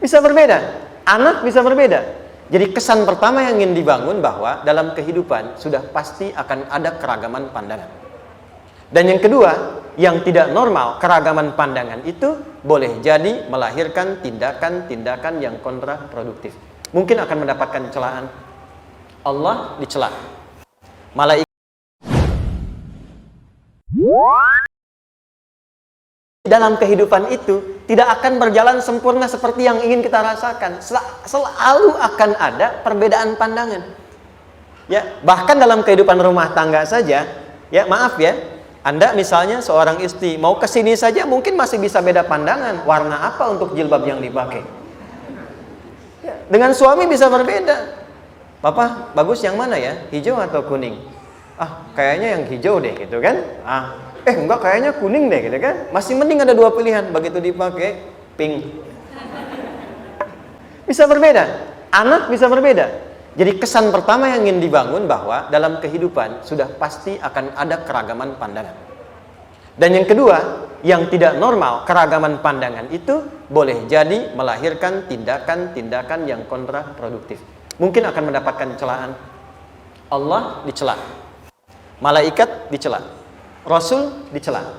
Bisa berbeda. Anak bisa berbeda. Jadi kesan pertama yang ingin dibangun bahwa dalam kehidupan sudah pasti akan ada keragaman pandangan. Dan yang kedua, yang tidak normal, keragaman pandangan itu boleh jadi melahirkan tindakan-tindakan yang kontraproduktif. Mungkin akan mendapatkan celaan. Allah dicela. Malaikat dalam kehidupan itu tidak akan berjalan sempurna seperti yang ingin kita rasakan. Selalu akan ada perbedaan pandangan. Ya, bahkan dalam kehidupan rumah tangga saja, ya maaf ya, Anda misalnya seorang istri mau ke sini saja mungkin masih bisa beda pandangan. Warna apa untuk jilbab yang dipakai? Ya, dengan suami bisa berbeda. Papa, bagus yang mana ya? Hijau atau kuning? Ah, kayaknya yang hijau deh gitu kan? Enggak, kayaknya kuning deh gitu kan? Masih mending ada dua pilihan. Begitu dipakai, pink. Bisa berbeda. Anak bisa berbeda. Jadi kesan pertama yang ingin dibangun bahwa dalam kehidupan sudah pasti akan ada keragaman pandangan. Dan yang kedua, yang tidak normal, keragaman pandangan itu boleh jadi melahirkan tindakan-tindakan yang kontraproduktif. Mungkin akan mendapatkan celaan. Allah dicela. Malaikat dicela. Rasul dicela.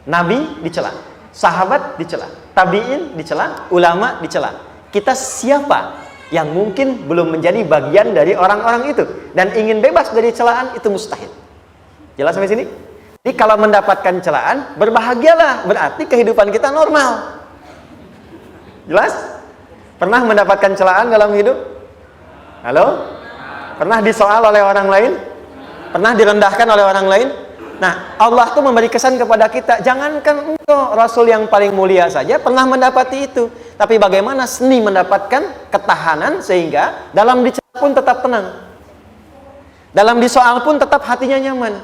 Nabi dicela. Sahabat dicela. Tabi'in dicela. Ulama dicela. Kita siapa yang mungkin belum menjadi bagian dari orang-orang itu dan ingin bebas dari celaan? Itu mustahil. Jelas sampai sini? Jadi kalau mendapatkan celaan, berbahagialah, berarti kehidupan kita normal. Jelas? Pernah mendapatkan celaan dalam hidup? Halo? Pernah disoal oleh orang lain? Pernah direndahkan oleh orang lain? Nah, Allah tuh memberi kesan kepada kita, jangankan engkau, Rasul yang paling mulia saja pernah mendapati itu. Tapi bagaimana seni mendapatkan ketahanan sehingga dalam dicela pun tetap tenang. Dalam disoal pun tetap hatinya nyaman.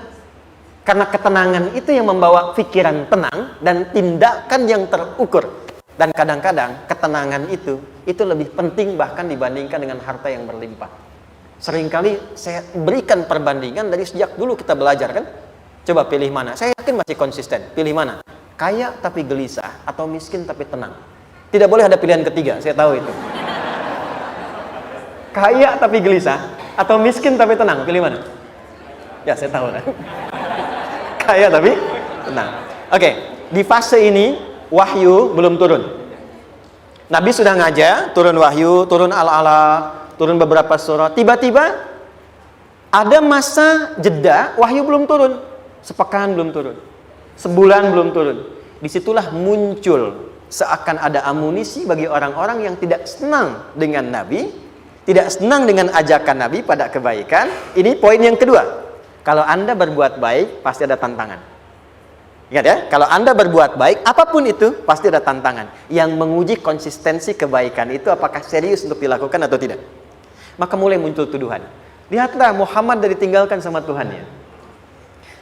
Karena ketenangan itu yang membawa pikiran tenang dan tindakan yang terukur. Dan kadang-kadang ketenangan itu lebih penting bahkan dibandingkan dengan harta yang berlimpah. Seringkali saya berikan perbandingan dari sejak dulu kita belajar kan. Coba pilih mana? Saya yakin masih konsisten. Pilih mana? Kaya tapi gelisah atau miskin tapi tenang. Tidak boleh ada pilihan ketiga, saya tahu itu. Kaya tapi gelisah atau miskin tapi tenang, pilih mana? Ya, saya tahu lah. Kaya tapi tenang. Oke, di fase ini wahyu belum turun. Nabi sudah ngajar, turun wahyu, turun al-alaq, turun beberapa surah. Tiba-tiba ada masa jeda, wahyu belum turun. Sepekan belum turun. Sebulan belum turun. Disitulah muncul seakan ada amunisi bagi orang-orang yang tidak senang dengan Nabi, tidak senang dengan ajakan Nabi pada kebaikan. Ini poin yang kedua. Kalau Anda berbuat baik, pasti ada tantangan. Ingat ya, kalau Anda berbuat baik, apapun itu, pasti ada tantangan. Yang menguji konsistensi kebaikan itu apakah serius untuk dilakukan atau tidak. Maka mulai muncul tuduhan. Lihatlah Muhammad dari ditinggalkan sama Tuhannya.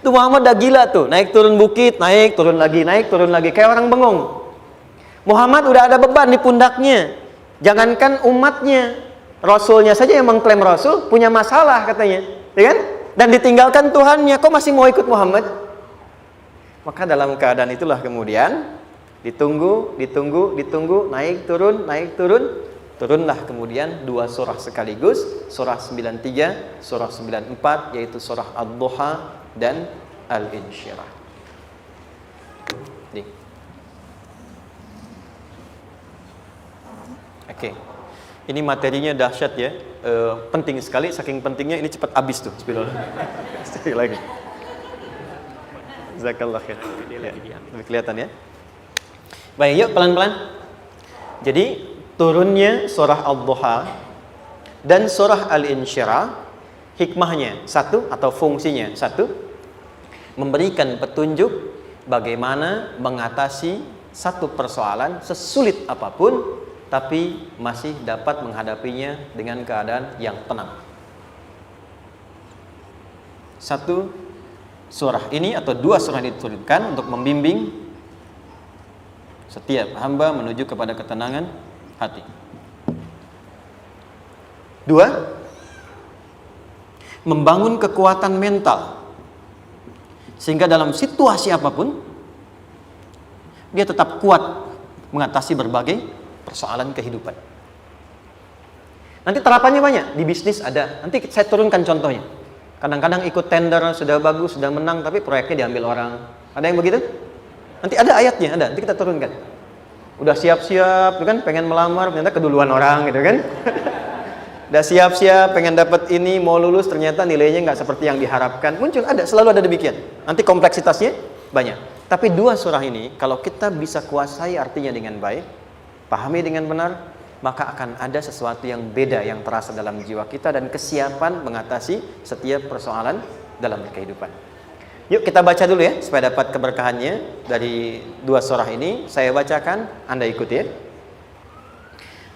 Itu Muhammad dah gila tuh, naik turun bukit, naik turun lagi, kayak orang bengong. Muhammad udah ada beban di pundaknya. Jangankan umatnya, Rasulnya saja yang mengklaim Rasul punya masalah katanya, ya kan? Dan ditinggalkan Tuhannya, kok masih mau ikut Muhammad? Maka dalam keadaan itulah kemudian ditunggu, naik turun, turunlah kemudian dua surah sekaligus, surah 93, surah 94, yaitu surah Ad-Duha dan Al-Insyirah. Oke. Ini materinya dahsyat ya. Penting sekali, saking pentingnya ini cepat habis tuh. Sekali lagi. Jazakallah khair. Lebih kelihatan ya. Baik, yuk pelan-pelan. Jadi turunnya surah Ad-Duha dan surah Al-Insyirah, hikmahnya satu atau fungsinya satu, memberikan petunjuk bagaimana mengatasi satu persoalan sesulit apapun, tapi masih dapat menghadapinya dengan keadaan yang tenang. Satu surah ini atau dua surah ini diturunkan untuk membimbing setiap hamba menuju kepada ketenangan hati. Dua, membangun kekuatan mental sehingga dalam situasi apapun dia tetap kuat mengatasi berbagai persoalan kehidupan. Nanti terapannya banyak, di bisnis ada. Nanti saya turunkan contohnya. Kadang-kadang ikut tender, sudah bagus, sudah menang, tapi proyeknya diambil orang. Ada yang begitu? Nanti ada ayatnya, ada. Nanti kita turunkan. Udah siap-siap, kan pengen melamar, ternyata keduluan orang, gitu kan? Udah siap-siap, pengen dapat ini, mau lulus, ternyata nilainya nggak seperti yang diharapkan. Muncul, ada, selalu ada demikian. Nanti kompleksitasnya banyak. Tapi dua surah ini, kalau kita bisa kuasai artinya dengan baik, pahami dengan benar, maka akan ada sesuatu yang beda yang terasa dalam jiwa kita dan kesiapan mengatasi setiap persoalan dalam kehidupan. Yuk kita baca dulu ya, supaya dapat keberkahannya dari dua surah ini. Saya bacakan, Anda ikuti ya.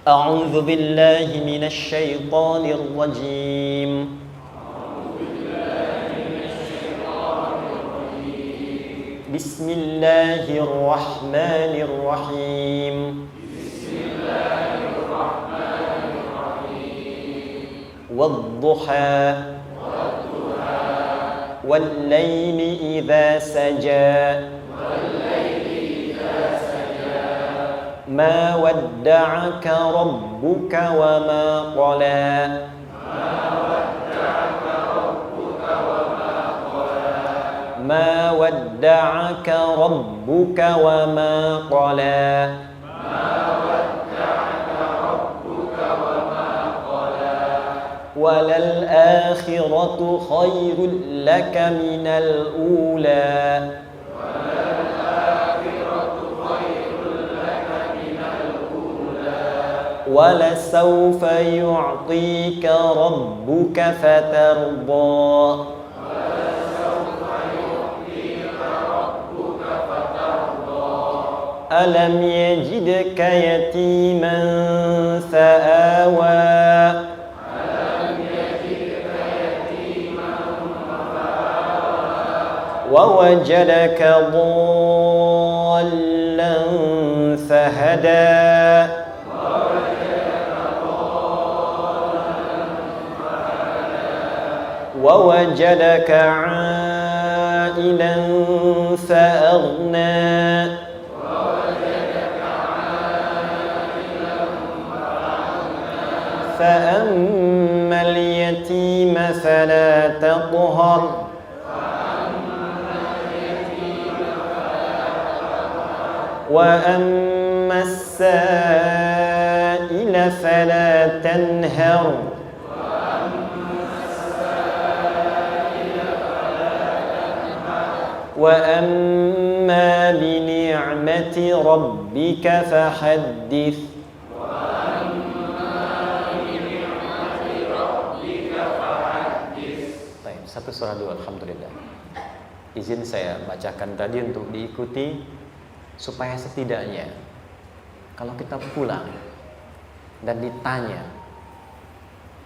A'udzu billahi minasy syaithanir rajim. Bismillahirrahmanirrahim. Wadduha Wallayli idza saja Ma wadda'aka rabbuka wa ma qala Ma wadda'aka rabbuka wa ma qala Walal akhiratu khairul laka minal ula Walasawfa yu'tika rabbuka fatarda Alam yajidka yatiman fa'awa ووجدك ضالا فهدى ووجدك عائلا فأغنى فأما اليتيم فلا تقهر وأما السائل فلا تنهر وأما بنعمة ربك فحدث Satu surah dua, alhamdulillah. Izin saya bacakan tadi untuk diikuti supaya setidaknya kalau kita pulang dan ditanya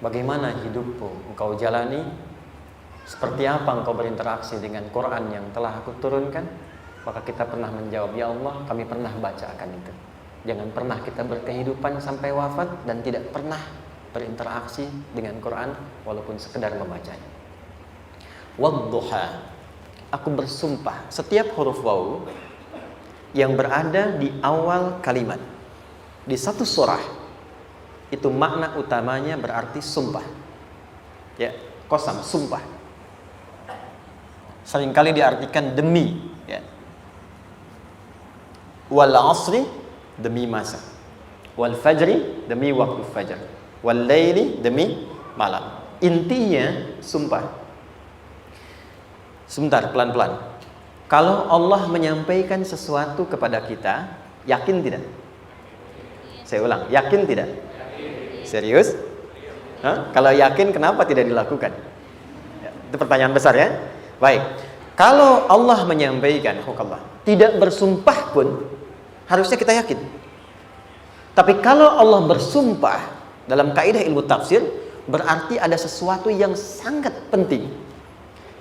bagaimana hidupmu engkau jalani, seperti apa engkau berinteraksi dengan Quran yang telah aku turunkan, maka kita pernah menjawab, ya Allah kami pernah baca akan itu. Jangan pernah kita berkehidupan sampai wafat dan tidak pernah berinteraksi dengan Quran walaupun sekedar membacanya. Wadduha, aku bersumpah, setiap huruf waw yang berada di awal kalimat di satu surah itu makna utamanya berarti sumpah. Ya, qasam, sumpah. Seringkali diartikan demi, ya. Wal asri, demi masa. Wal fajri, demi waktu fajar. Wal laili, demi malam. Intinya sumpah. Sebentar, pelan-pelan. Kalau Allah menyampaikan sesuatu kepada kita, yakin tidak? Saya ulang, yakin tidak? Serius? Hah? Kalau yakin, kenapa tidak dilakukan? Ya, itu pertanyaan besar ya. Baik, kalau Allah menyampaikan, tidak bersumpah pun, harusnya kita yakin. Tapi kalau Allah bersumpah, dalam kaidah ilmu tafsir, berarti ada sesuatu yang sangat penting,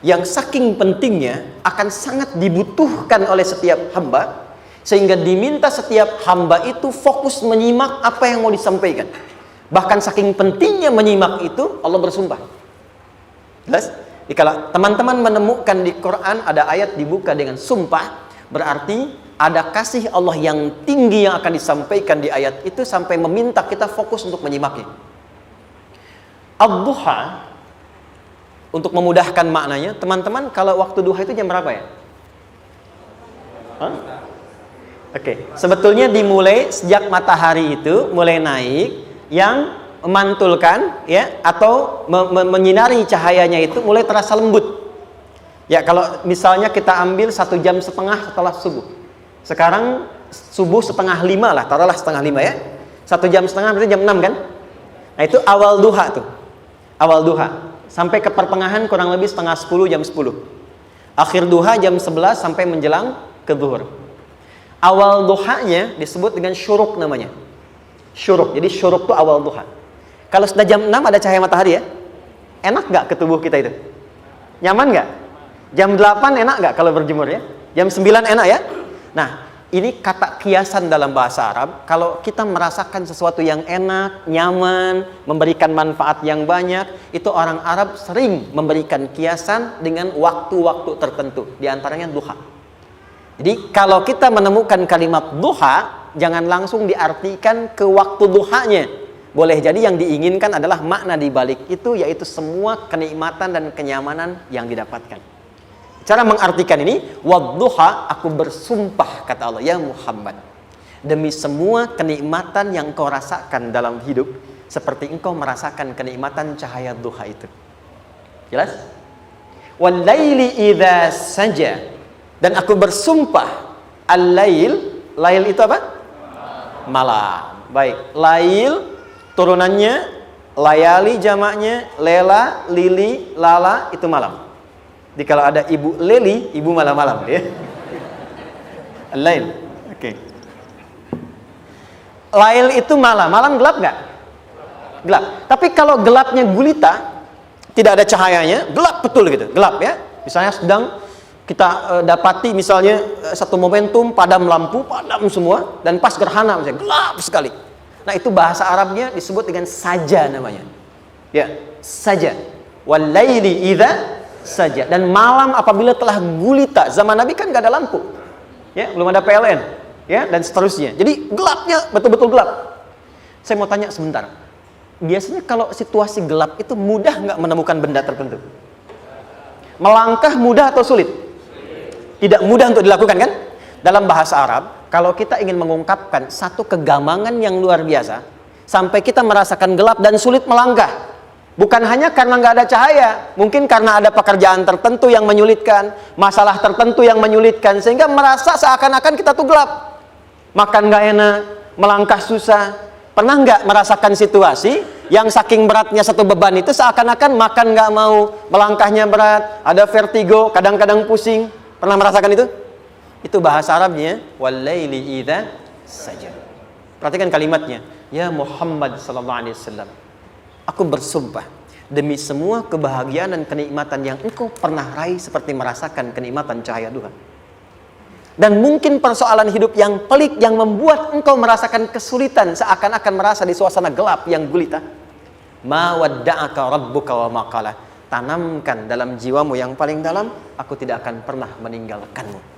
yang saking pentingnya akan sangat dibutuhkan oleh setiap hamba, sehingga diminta setiap hamba itu fokus menyimak apa yang mau disampaikan. Bahkan saking pentingnya menyimak itu, Allah bersumpah. Jelas? Kalau teman-teman menemukan di Quran ada ayat dibuka dengan sumpah, berarti ada kasih Allah yang tinggi yang akan disampaikan di ayat itu sampai meminta kita fokus untuk menyimaknya. Ad-duha, untuk memudahkan maknanya, teman-teman, kalau waktu duha itu jam berapa ya? Oke, sebetulnya dimulai sejak matahari itu mulai naik, yang memantulkan ya atau menyinari cahayanya itu mulai terasa lembut. Ya, kalau misalnya kita ambil 1,5 jam setelah subuh. Sekarang subuh 4:30 lah, taruhlah 4:30 ya. 1,5 jam berarti jam 6 kan? Nah, itu awal duha tuh. Awal duha. Sampai ke pertengahan kurang lebih 9:30, jam 10. Akhir duha jam 11 sampai menjelang ke zuhur. Awal duhanya disebut dengan syuruk namanya. Syuruk. Jadi syuruk itu awal duha. Kalau sudah jam 6 ada cahaya matahari ya. Enak nggak ke tubuh kita itu? Nyaman nggak? Jam 8 enak nggak kalau berjemur ya? Jam 9 enak ya? Nah, ini kata kiasan dalam bahasa Arab. Kalau kita merasakan sesuatu yang enak, nyaman, memberikan manfaat yang banyak, itu orang Arab sering memberikan kiasan dengan waktu-waktu tertentu. Di antaranya duha. Jadi kalau kita menemukan kalimat duha, jangan langsung diartikan ke waktu duhanya. Boleh jadi yang diinginkan adalah makna di balik itu, yaitu semua kenikmatan dan kenyamanan yang didapatkan. Cara mengartikan ini, wadduha, aku bersumpah, kata Allah, ya Muhammad, demi semua kenikmatan yang kau rasakan dalam hidup, seperti engkau merasakan kenikmatan cahaya duha itu. Jelas? Wal laili idza saja, dan aku bersumpah, al-lail, lail itu apa? Malam. Baik, lail turunannya, layali jamaknya, lela, lili, lala, itu malam. Jadi kalau ada ibu leli, ibu malam-malam ya. Lail. Oke. Lail itu malam. Malam gelap nggak? Gelap. Tapi kalau gelapnya gulita, tidak ada cahayanya, gelap betul gitu. Gelap ya. Misalnya sedang kita dapati misalnya satu momentum padam lampu, padam semua, dan pas gerhana misalnya gelap sekali. Nah, itu bahasa Arabnya disebut dengan saja namanya. Ya, saja. Wal laili idza saja. Dan malam apabila telah gulita, zaman Nabi kan gak ada lampu ya, belum ada PLN ya, dan seterusnya, jadi gelapnya betul-betul gelap. Saya mau tanya sebentar, biasanya kalau situasi gelap itu mudah nggak menemukan benda tertentu? Melangkah mudah atau sulit? Tidak mudah untuk dilakukan kan? Dalam bahasa Arab, kalau kita ingin mengungkapkan satu kegamangan yang luar biasa, sampai kita merasakan gelap dan sulit melangkah, bukan hanya karena nggak ada cahaya, mungkin karena ada pekerjaan tertentu yang menyulitkan, masalah tertentu yang menyulitkan, sehingga merasa seakan-akan kita tuh gelap. Makan nggak enak, melangkah susah. Pernah nggak merasakan situasi yang saking beratnya satu beban itu seakan-akan makan nggak mau, melangkahnya berat, ada vertigo, kadang-kadang pusing. Pernah merasakan itu? Itu bahasa Arabnya, wal-laili idza saja. Perhatikan kalimatnya, ya Muhammad sallallahu alaihi wasallam, aku bersumpah demi semua kebahagiaan dan kenikmatan yang engkau pernah raih seperti merasakan kenikmatan cahaya duha. Dan mungkin persoalan hidup yang pelik yang membuat engkau merasakan kesulitan seakan-akan merasa di suasana gelap yang gulita. Ma wadda'aka rabbuka wa ma qala. Tanamkan dalam jiwamu yang paling dalam, aku tidak akan pernah meninggalkanmu.